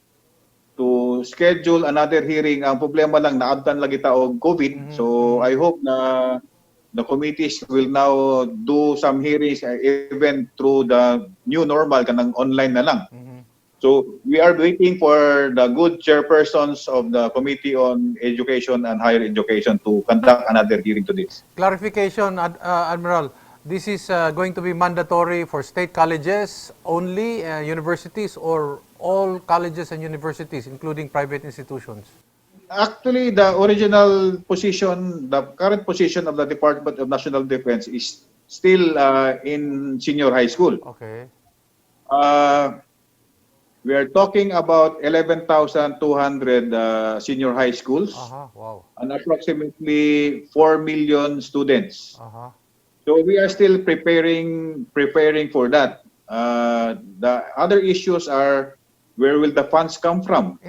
schedule another hearing. Ang problema lang naabtan lagi ta og COVID, so I hope na the committees will now do some hearings even through the new normal kanang online na lang. So we are waiting for the good chairpersons of the Committee on Education and Higher Education to conduct another hearing to this. Clarification, Admiral. This is going to be mandatory for state colleges only, universities, or all colleges and universities, including private institutions? Actually, the original position, the current position of the Department of National Defense is still in senior high school. Okay. Uh, we are talking about 11,200 senior high schools Wow. and approximately 4 million students. So we are still preparing for that. The other issues are where will the funds come from?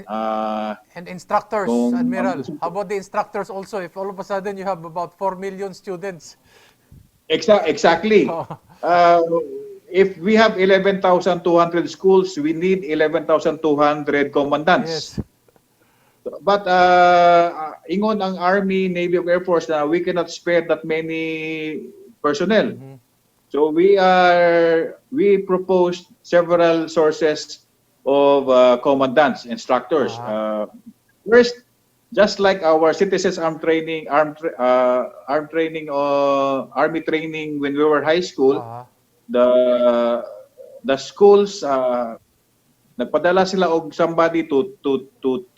And instructors, Kung Admiral. How about the instructors also? If all of a sudden you have about 4 million students. Exactly. Uh, if we have 11,200 schools, we need 11,200 commandants. Yes. But ingon ang Army, Navy, of Air Force na we cannot spare that many personnel. So we proposed several sources of commandants, instructors. First, just like our citizens arm training, army training when we were high school, the schools nagpadala sila og somebody to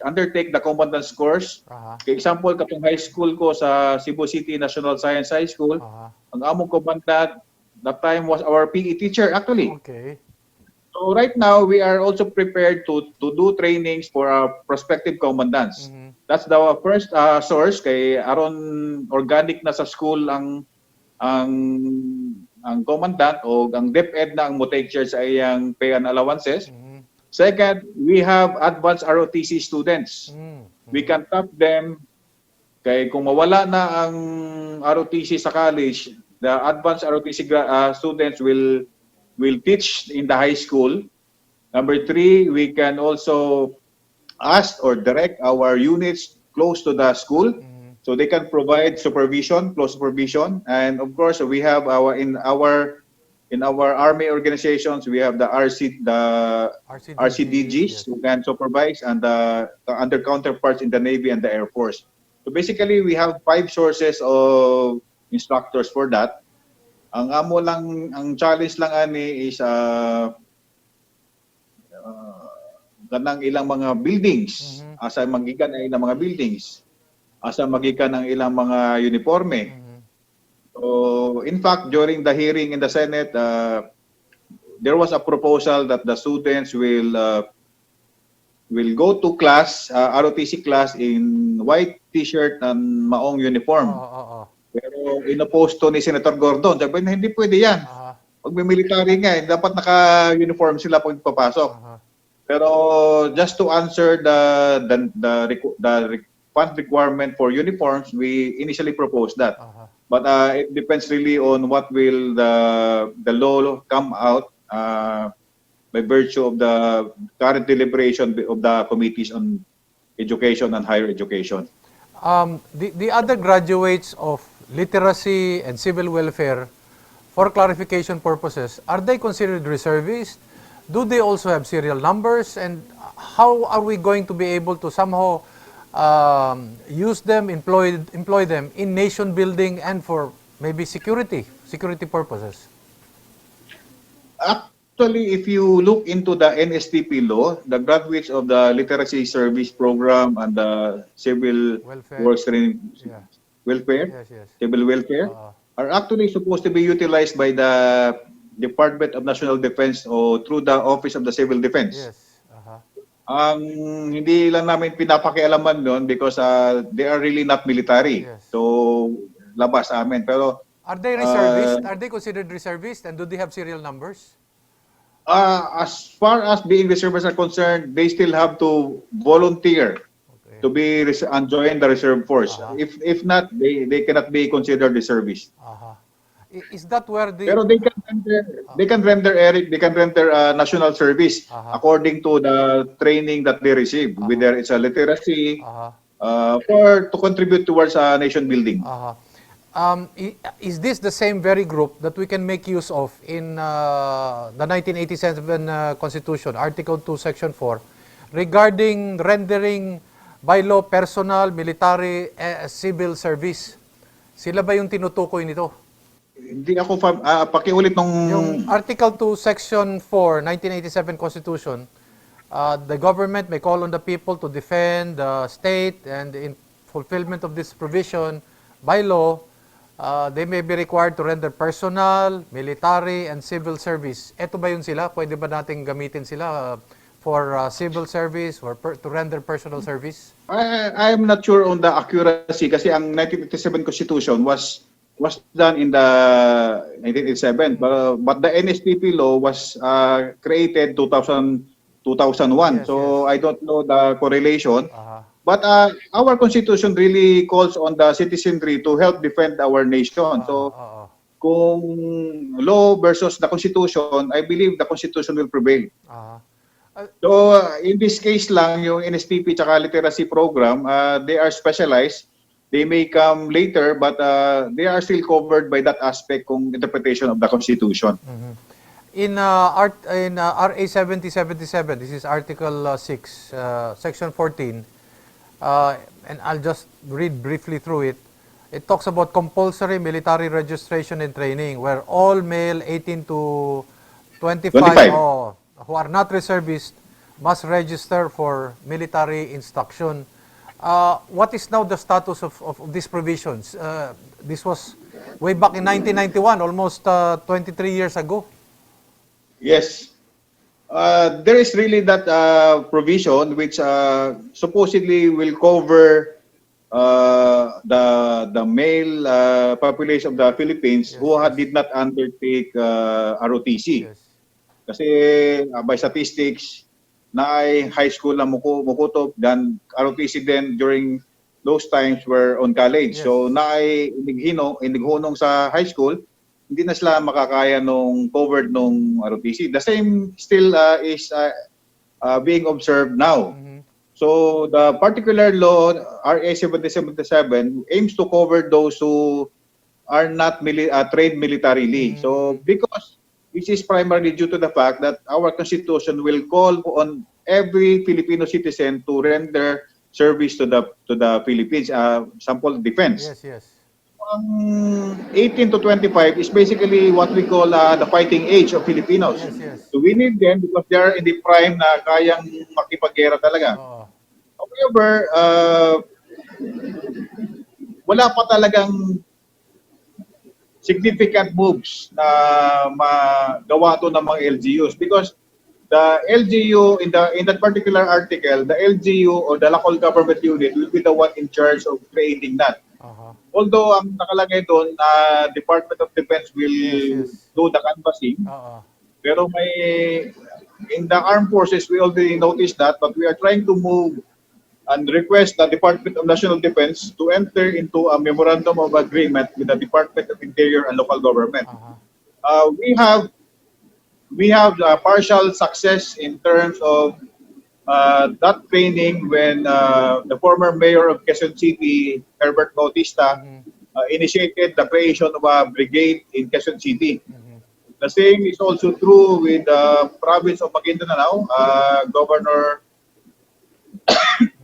undertake the commandant's course. For example, katong high school ko sa Cebu City National Science High School, ang among commandant that time was our PE teacher actually. Okay. So right now we are also prepared to do trainings for our prospective commandants. That's the first source kay aron organic na sa school ang commandant o ang DepEd na ang mo-take charge sa iyang pay and allowances. Second, we have advanced ROTC students. We can tap them kay kung mawala na ang ROTC sa college, the advanced ROTC students will teach in the high school. Number three, we can also ask or direct our units close to the school so they can provide supervision, close supervision. And of course, we have in our Army organizations, we have the RCDGs who can supervise and the under counterparts in the Navy and the Air Force. So basically, we have 5 sources of instructors for that. Ang amo lang, ang challenge lang ani is kanang ilang mga buildings, asa magikan ang ilang mga buildings, asa magikan ang ilang mga uniforme. So in fact, during the hearing in the Senate, there was a proposal that the students will go to class, ROTC class in white t-shirt and maong uniform. Pero inopost to ni Senator Gordon. Sabi na hindi pwede yan. Pag may military nga, dapat naka-uniform sila pag papasok. Pero just to answer the fund requirement for uniforms, we initially proposed that. But it depends really on what will the law come out by virtue of the current deliberation of the committees on education and higher education. The other graduates of literacy and civil welfare, for clarification purposes, are they considered reservists? Do they also have serial numbers? And how are we going to be able to somehow use them, employ them in nation building and for maybe security purposes? Actually, if you look into the NSTP law, the graduates of the literacy service program and the civil works training welfare, civil welfare, are actually supposed to be utilized by the Department of National Defense or through the Office of the Civil Defense. Ang hindi lang namin pinapakialaman doon because they are really not military. So, labas sa amin. Pero, are they reservists? Are they considered reservists? And do they have serial numbers? As far as being reservists are concerned, they still have to volunteer to be and join the reserve force. If not, they cannot be considered reservists. Is that where the... Pero they can render, Eric, they can render national service according to the training that they receive, whether it's a literacy or to contribute towards nation building. Is this the same very group that we can make use of in the 1987 Constitution, Article 2, Section 4, regarding rendering by law personal, military, civil service? Sila ba yung tinutukoy nito? Hindi ako pakiulit nung yung Article 2 Section 4 1987 Constitution The government may call on the people to defend the state, and in fulfillment of this provision by law, they may be required to render personal, military, and civil service. Eto ba yun sila? Pwede ba nating gamitin sila for civil service or to render personal service? I'm not sure on the accuracy kasi ang 1987 Constitution was done in the 1987, but the NSPP law was created 2001. Yes, So yes. I don't know the correlation. Uh-huh. But our Constitution really calls on the citizenry to help defend our nation. So kung law versus the Constitution, I believe the Constitution will prevail. So in this case lang, yung NSPP tsaka literacy program, they are specialized. They may come later, but they are still covered by that aspect kung interpretation of the Constitution. In RA 7077, this is Article 6, Section 14, and I'll just read briefly through it. It talks about compulsory military registration and training, where all male 18 to 25 who are not reservists must register for military instruction. What is now the status of these provisions? This was way back in 1991, almost 23 years ago. Yes. There is really that provision which supposedly will cover the male population of the Philippines who did not undertake ROTC. Yes. Kasi by statistics, na ay high school na mukutob, then ROTC then during those times were on college. Yes. So na ay inighunong sa high school, hindi na sila makakaya nung covered nung ROTC. The same still is being observed now. So the particular law, RA 7077, aims to cover those who are not trained militarily. So because which is primarily due to the fact that our Constitution will call on every Filipino citizen to render service to the Philippines, sample defense. Yes, yes. 18 to 25 is basically what we call the fighting age of Filipinos. Yes, yes. So we need them because they are in the prime na kayang makipaggera talaga. However, wala pa talagang significant moves na magawa to ng mga LGUs because the LGU in that particular article, the LGU or the local government unit will be the one in charge of creating that. Although ang nakalagay doon Department of Defense will do the canvassing. Pero in the armed forces we already noticed that, but we are trying to move and request the Department of National Defense to enter into a memorandum of agreement with the Department of Interior and Local Government. We have partial success in terms of that training when the former mayor of Quezon City, Herbert Bautista, initiated the creation of a brigade in Quezon City. The same is also true with the province of Maguindanao. Governor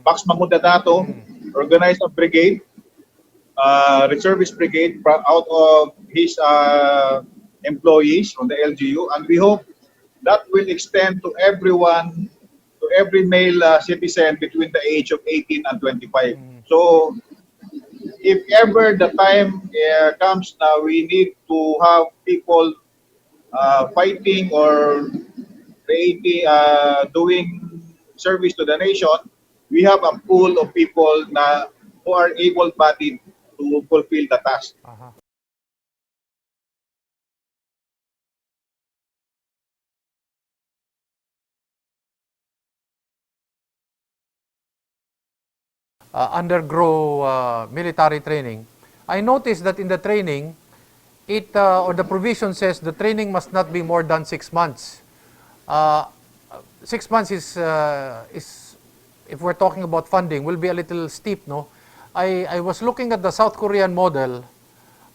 Max Mangudadato organized a brigade, reservist brigade out of his employees from the LGU, and we hope that will extend to everyone, to every male citizen between the age of 18 and 25. So if ever the time comes now, we need to have people fighting or creating, doing service to the nation. We have a pool of people who are able-bodied to fulfill the task. Undergo military training. I noticed that in the training, or the provision says the training must not be more than 6 months. 6 months is if we're talking about funding, will be a little steep, no? I was looking at the South Korean model,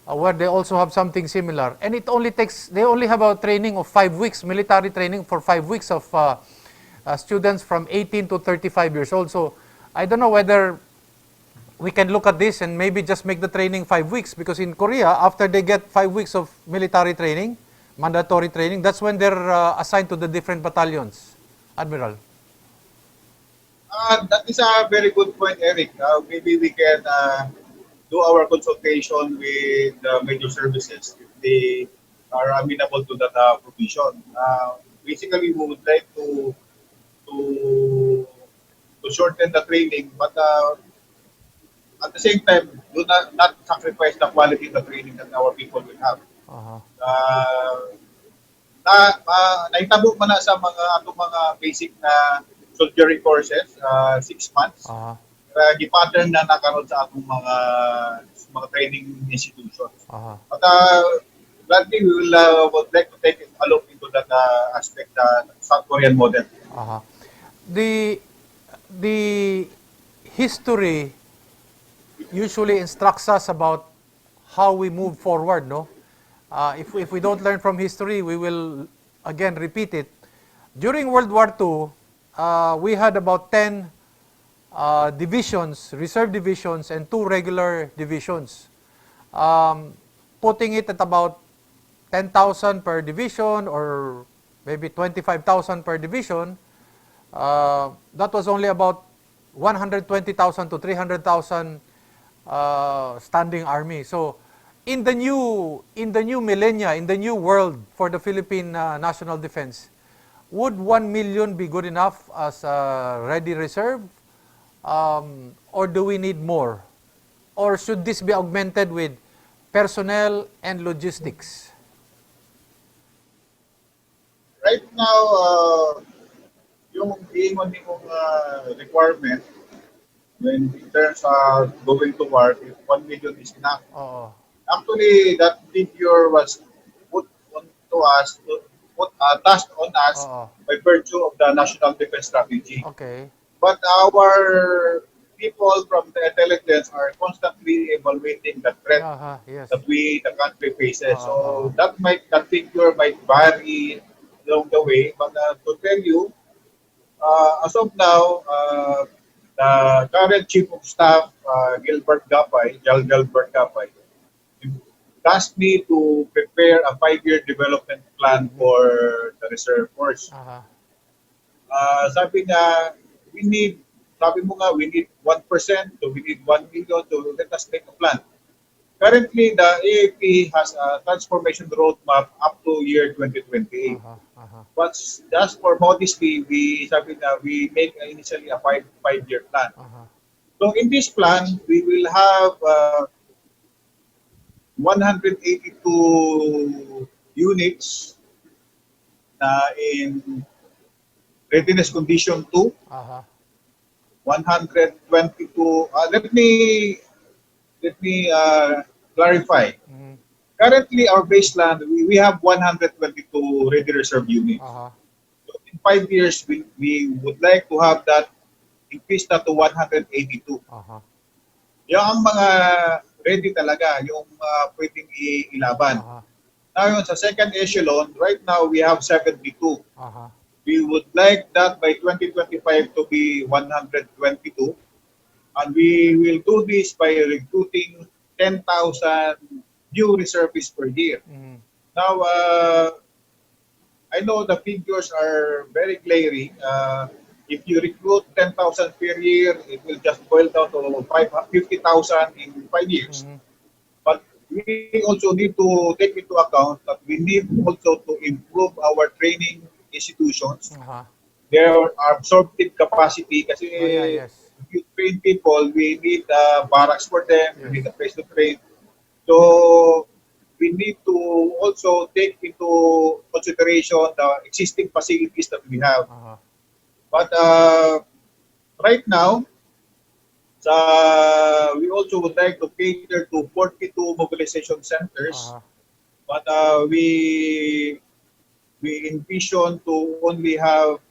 where they also have something similar, and they only have a training of 5 weeks, military training for 5 weeks of students from 18 to 35 years old. So I don't know whether we can look at this and maybe just make the training 5 weeks, because in Korea, after they get 5 weeks of military training, mandatory training, that's when they're assigned to the different battalions. Admiral. That is a very good point, Eric. Maybe we can do our consultation with the major services if they are amenable to that provision. Basically, we would like to to shorten the training, but at the same time, do not sacrifice the quality of the training that our people will have. Uh-huh. Uh, Naitabo man na sa mga atong mga basic na soldiery courses, 6 months. Uh-huh. Gipattern na nakaroon sa atong mga training institutions. Uh-huh. But gladly we will would like to take a look into that aspect, South Korean model. Uh-huh. The history usually instructs us about how we move forward, no? If we don't learn from history, we will again repeat it. During World War II, we had about 10 divisions, reserve divisions, and 2 regular divisions. Putting it at about 10,000 per division or maybe 25,000 per division, that was only about 120,000 to 300,000 standing army. So, in the new millennia, in the new world for the Philippine National Defense, would 1 million be good enough as a ready reserve? Or do we need more? Or should this be augmented with personnel and logistics? Right now, yung ingon nitong requirement when in terms of going to war, if 1 million is enough. Oo. Actually, that figure was put on to us, tasked on us Oo. by virtue of the National Defense Strategy. Okay. But our people from the intelligence are constantly evaluating the threat Yes. that the country faces. So Oo. that figure might vary along the way. But to tell you, as of now, the current Chief of Staff, Gilbert Gapay, tasked me to prepare a 5-year development plan for the reserve force. Aha. Sabi nga, we need 1%, so we need 1 million, so let us make a plan. Currently, the AFP has a transformation roadmap up to year 2028. But just for modesty, we make initially a five-year plan. So in this plan, we will have 182 units in readiness condition 2. 122. Let me clarify. Currently, our baseline, we have 122 ready reserve units. So in 5 years, we would like to have that increased na to 182. Yung ang mga ready talaga, yung pwedeng ilaban. Now, sa second echelon, right now we have 72. We would like that by 2025 to be 122. And we will do this by recruiting 10,000 new reservists per year. Now, I know the figures are very glaring. If you recruit 10,000 per year, it will just boil down to 50,000 in 5 years. But we also need to take into account that we need also to improve our training institutions. Their absorptive capacity kasi if you train people, we need barracks for them, we need a place to train. So we need to also take into consideration the existing facilities that we have. But right now, we also would like to cater to 42 mobilization centers. But we envision to only have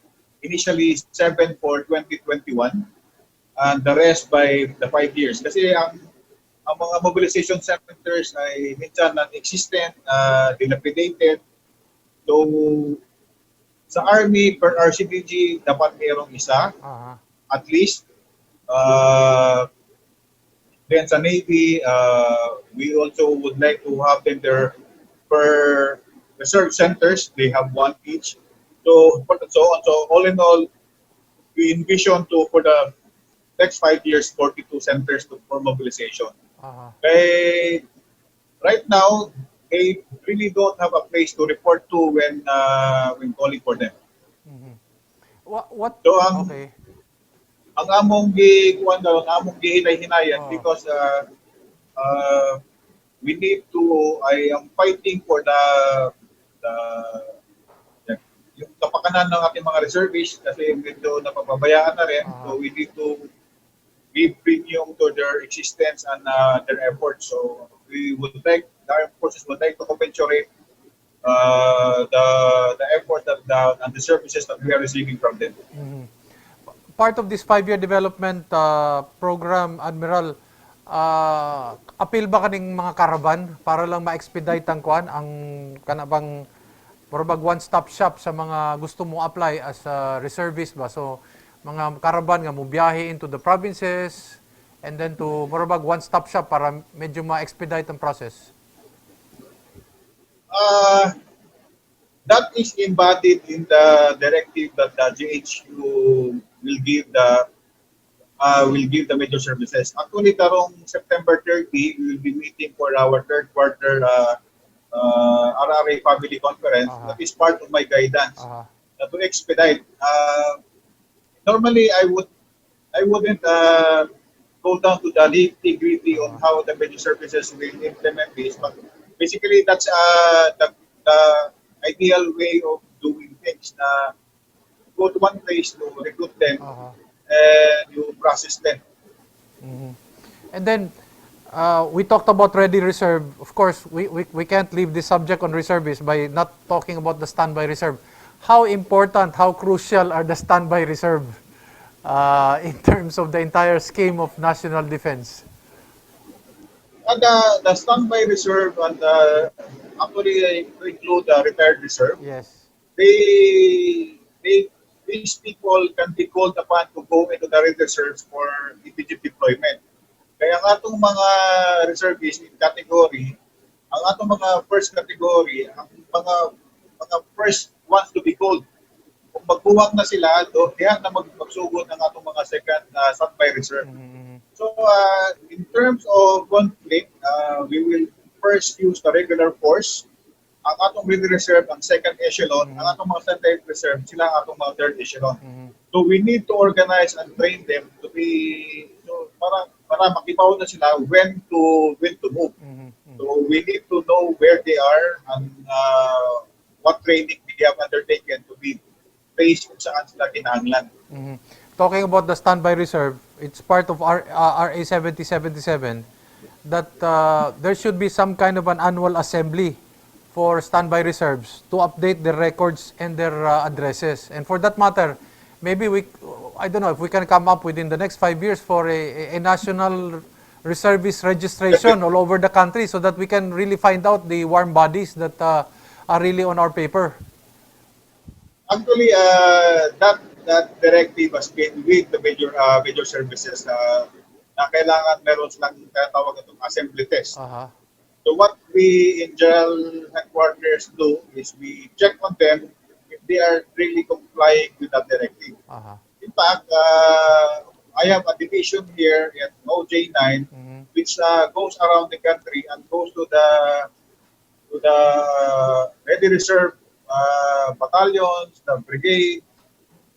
initially 7 for 2021 and the rest by the 5 years. Kasi ang mga mobilization centers ay minsan non-existent, dilapidated. So, sa Army, per RCDG, dapat mayroong isa, at least. Then sa Navy, we also would like to have them there per reserve centers. They have one each. So on. So all in all, we envision to, for the next 5 years, 42 centers for mobilization. Uh-huh. Kaya right now, they really don't have a place to report to when calling for them. What? So Okay. ang among gi kuan daw, ang among gihinay-hinayan Oh. because we need to, I am fighting for the yung kapakanan ng ating mga reservists kasi medyo napapabayaan na rin. Uh-huh. So we need to give premium to their existence and their efforts. So we would like, the armed forces would like to compensate the effort that and the services that we are receiving from them. Part of this 5-year development program, Admiral, appeal ba kaning mga karaban para lang ma-expedite ang kuan, ang kanabang murabag one-stop shop sa mga gusto mo apply as a reservist ba? So, mga karaban nga mo biyahe into the provinces and then to murabag one-stop shop para medyo ma-expedite ang process. That is embodied in the directive that the GHQ will give the major services. Actually, karong September 30, we will be meeting for our third quarter RRA family conference. That is part of my guidance to expedite. Normally, I wouldn't go down to the nitty-gritty on how the major services will implement this, but basically that's the ideal way of doing things. Na go to one place to recruit them and you process them. And then, we talked about ready reserve. Of course, we can't leave this subject on reservists by not talking about the standby reserve. How important, how crucial are the standby reserve in terms of the entire scheme of national defense? And the standby reserve and actually include the retired reserve. Yes. These people can be called upon to go into the reserves for immediate deployment. Kaya ang atong mga reservists in category, ang atong mga first category, ang mga first ones to be called. Kung magbuwag na sila, diyan na magsugod ng atong mga second standby reserve. So in terms of conflict, we will first use the regular force. Ang atong ready reserve, ang second echelon, ang atong mga standby reserve, sila ang atong mga third echelon. So we need to organize and train them to be, para makipaw na sila when to move. So we need to know where they are and what training they have undertaken to be based kung saan sila kinahanglan. Talking about the standby reserve, it's part of RA 7077 that there should be some kind of an annual assembly for standby reserves to update their records and their addresses. And for that matter, maybe I don't know if we can come up within the next 5 years for a national reservist registration all over the country so that we can really find out the warm bodies that are really on our paper. Actually, that directive has been with the major services na kailangan meron silang tinatawag itong assembly test. So what we in general headquarters do is we check on them if they are really complying with that directive. In fact, I have a division here at OJ9 which goes around the country and goes to the ready reserve battalions, the brigade,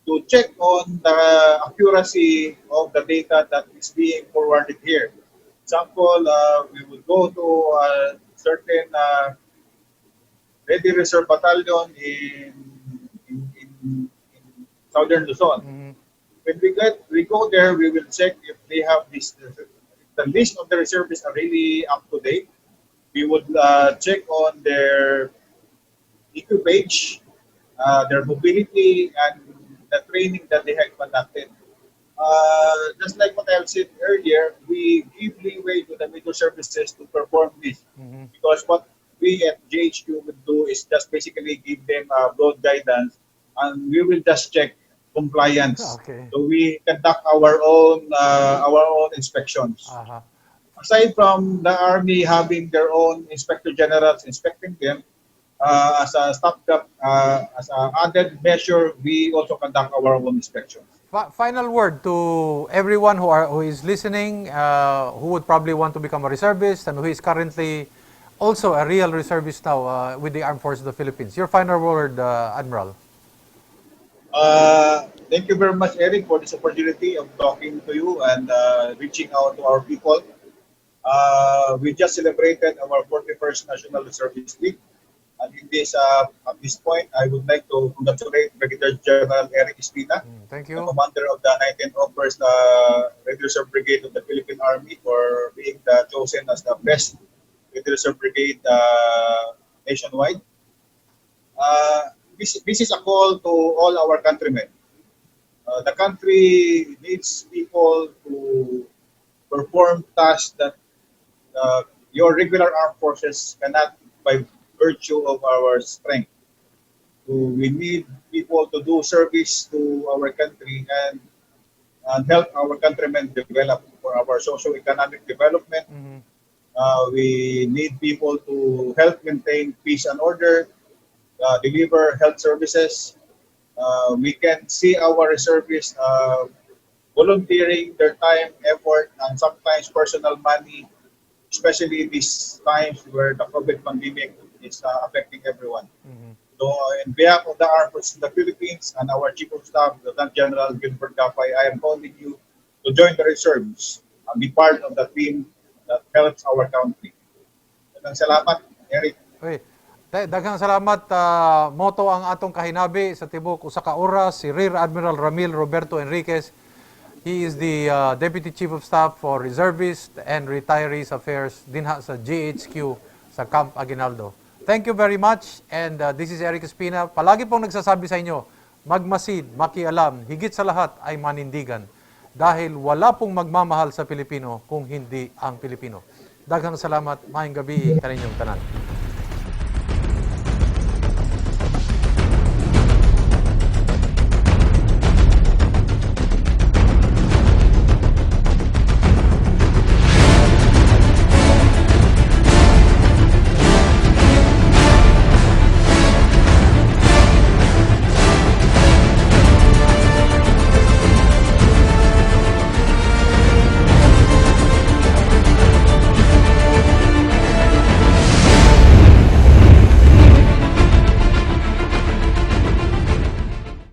to check on the accuracy of the data that is being forwarded here. Example, we would go to a certain ready reserve battalion in southern Luzon. When we go there, we will check if they have the list of the reservists are really up to date. We would check on their equipage, their mobility, and the training that they have conducted. Just like what I have said earlier, we give leeway to the major services to perform this because what we at GHQ would do is just basically give them broad guidance and we will just check compliance. So we conduct our own inspections. Aside from the Army having their own inspector generals inspecting them, as a stopgap, as an added measure, we also conduct our own inspections. Final word to everyone who is listening, who would probably want to become a reservist and who is currently also a real reservist now with the Armed Forces of the Philippines. Your final word, Admiral. Thank you very much, Eric, for this opportunity of talking to you and reaching out to our people. We just celebrated our 41st National Reservist Week. And at this point, I would like to congratulate Brigadier General Erik Espina, Thank the you. commander of the 19th Officers Red Reserve Brigade of the Philippine Army, for being chosen as the best Red Reserve Brigade nationwide. This is a call to all our countrymen. The country needs people to perform tasks that your regular armed forces cannot by virtue of our strength. So we need people to do service to our country and help our countrymen develop for our socio-economic development. We need people to help maintain peace and order, deliver health services. We can see our reservists volunteering their time, effort, and sometimes personal money, especially in these times where the COVID pandemic is affecting everyone. So, in behalf of the Armed Forces of the Philippines and our Chief of Staff, Lieutenant General Gilbert Capay, I am calling you to join the reserves and be part of the team that helps our country. Maraming salamat, Eric. Okay. Daghang salamat, moto ang atong kahinabi sa tibok usa ka oras, si Rear Admiral Ramil Roberto Enriquez. He is the Deputy Chief of Staff for Reservist and Retirees Affairs dinha sa GHQ sa Camp Aguinaldo. Thank you very much, and this is Erik Espina. Palagi pong nagsasabi sa inyo, magmasid, makialam, higit sa lahat ay manindigan. Dahil wala pong magmamahal sa Pilipino kung hindi ang Pilipino. Daghang salamat, maayong gabi kaninyong tanan.